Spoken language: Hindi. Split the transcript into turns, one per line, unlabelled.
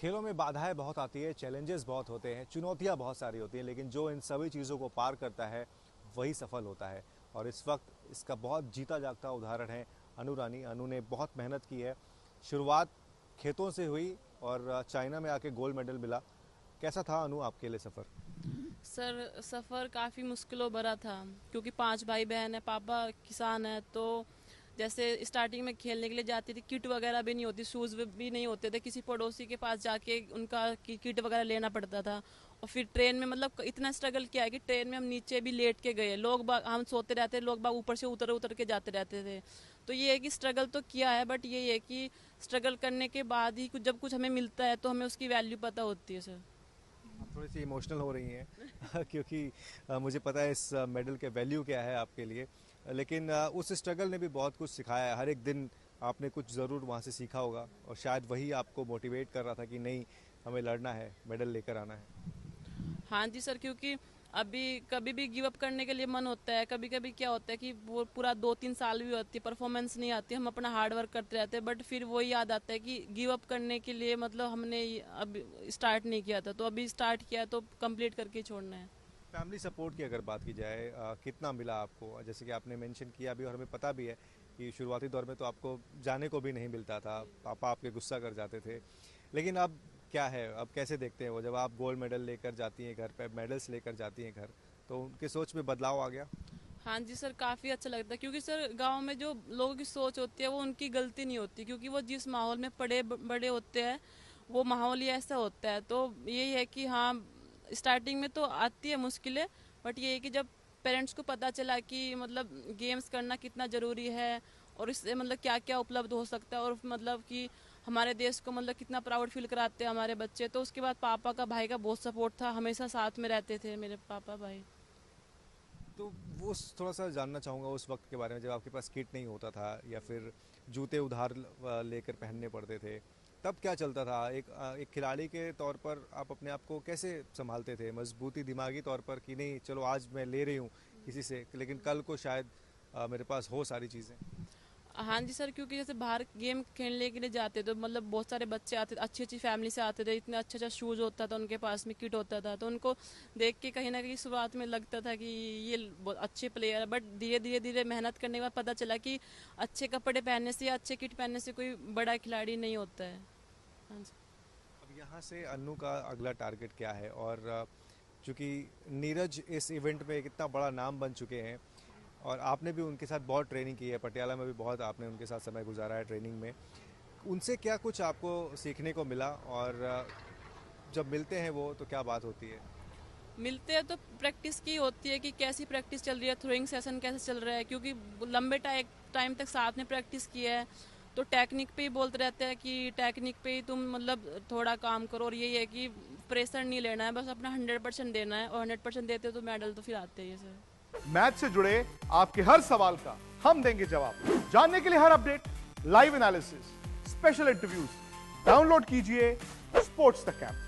खेलों में बाधाएं बहुत आती है, चैलेंजेस बहुत होते हैं, चुनौतियां बहुत सारी होती हैं, लेकिन जो इन सभी चीज़ों को पार करता है वही सफल होता है। और इस वक्त इसका बहुत जीता जागता उदाहरण है अनु रानी। अनु ने बहुत मेहनत की है, शुरुआत खेतों से हुई और चाइना में आके गोल्ड मेडल मिला। कैसा था अनु आपके लिए सफ़र?
सर सफ़र काफ़ी मुश्किलों भरा था क्योंकि 5 भाई बहन है, पापा किसान है। तो जैसे स्टार्टिंग में खेलने के लिए जाती थी, किट वगैरह भी नहीं होती, शूज़ भी नहीं होते थे, किसी पड़ोसी के पास जाके उनका किट वगैरह लेना पड़ता था। और फिर ट्रेन में मतलब इतना स्ट्रगल किया है कि ट्रेन में हम नीचे भी लेट के गए, लोग बाग हम सोते रहते, लोग बाग ऊपर से उतर उतर के जाते रहते थे। तो ये है कि स्ट्रगल तो किया है, बट ये है कि स्ट्रगल करने के बाद ही जब कुछ हमें मिलता है तो हमें उसकी वैल्यू पता होती है सर।
आप थोड़ी सी इमोशनल हो रही हैं क्योंकि मुझे पता है इस मेडल के वैल्यू क्या है आपके लिए। लेकिन उस स्ट्रगल ने भी बहुत कुछ सिखाया है। हर एक दिन आपने कुछ ज़रूर वहाँ से सीखा होगा और शायद वही आपको मोटिवेट कर रहा था कि नहीं, हमें लड़ना है, मेडल लेकर आना है।
हाँ जी सर, क्योंकि अभी कभी भी गिव अप करने के लिए मन होता है, कभी कभी क्या होता है कि वो पूरा 2-3 साल भी होती है, परफॉर्मेंस नहीं आती, हम अपना हार्ड वर्क करते रहते हैं, बट फिर वो याद आता है कि गिव अप करने के लिए मतलब हमने अब स्टार्ट नहीं किया था, तो अभी स्टार्ट किया है तो कंप्लीट करके ही छोड़ना है।
फैमिली सपोर्ट की अगर बात की जाए, कितना मिला आपको? जैसे कि आपने मेंशन किया भी और हमें पता भी है कि शुरुआती दौर में तो आपको जाने को भी नहीं मिलता था, पापा आपके गुस्सा कर जाते थे। लेकिन अब क्या है, अब कैसे देखते हैं वो जब आप गोल्ड मेडल लेकर जाती हैं घर पे, मेडल्स लेकर जाती हैं घर, तो उनके सोच में बदलाव आ गया?
हाँ जी सर, काफ़ी अच्छा लगता है क्योंकि सर गांव में जो लोगों की सोच होती है वो उनकी गलती नहीं होती, क्योंकि वो जिस माहौल में बड़े होते हैं वो माहौल ही ऐसा होता है। तो यही है कि हाँ, स्टार्टिंग में तो आती है मुश्किलें, बट ये है कि जब पेरेंट्स को पता चला कि मतलब गेम्स करना कितना ज़रूरी है और इससे मतलब क्या क्या उपलब्ध हो सकता है, और मतलब कि हमारे देश को मतलब कितना प्राउड फील कराते हैं हमारे बच्चे, तो उसके बाद पापा का, भाई का बहुत सपोर्ट था, हमेशा साथ में रहते थे मेरे पापा भाई।
तो वो थोड़ा सा जानना चाहूँगा उस वक्त के बारे में जब आपके पास किट नहीं होता था या फिर जूते उधार लेकर पहनने पड़ते थे। तब क्या चलता था? एक खिलाड़ी के तौर पर आप अपने आप को कैसे संभालते थे? मजबूती दिमागी तौर पर कि नहीं, चलो आज मैं ले रही हूँ किसी से, लेकिन कल को शायद मेरे पास हो सारी चीज़ें।
हाँ जी सर, क्योंकि जैसे बाहर गेम खेलने के लिए जाते तो मतलब बहुत सारे बच्चे आते थे, अच्छी अच्छी फैमिली से आते थे, इतना अच्छा अच्छा शूज़ होता था उनके पास में, किट होता था, तो उनको देख के कहीं ना कहीं शुरुआत में लगता था कि ये बहुत अच्छे प्लेयर है, बट धीरे धीरे मेहनत करने के बाद पता चला कि अच्छे कपड़े पहनने से या अच्छे किट पहनने से कोई बड़ा खिलाड़ी नहीं होता है। हाँ जी।
अब यहाँ से अन्नू का अगला टारगेट क्या है? और चूंकि नीरज इस इवेंट में कितना बड़ा नाम बन चुके हैं और आपने भी उनके साथ बहुत ट्रेनिंग की है, पटियाला में भी बहुत आपने उनके साथ समय गुजारा है ट्रेनिंग में, उनसे क्या कुछ आपको सीखने को मिला? और जब मिलते हैं वो तो क्या बात होती है?
मिलते हैं तो प्रैक्टिस की होती है कि कैसी प्रैक्टिस चल रही है, थ्रोइंग सेशन कैसे चल रहा है, क्योंकि लंबे टाइम तक साथ में प्रैक्टिस किया है, तो टेक्निक पे ही बोलते रहते हैं कि टेक्निक पे ही तुम मतलब थोड़ा काम करो, और यही है कि प्रेशर नहीं लेना है, बस अपना 100% देना है, और 100% देते हो तो मेडल तो फिर आते ही है सर।
मैच से जुड़े आपके हर सवाल का हम देंगे जवाब। जानने के लिए हर update, live analysis, special interviews, download कीजिए स्पोर्ट्स तक ऐप।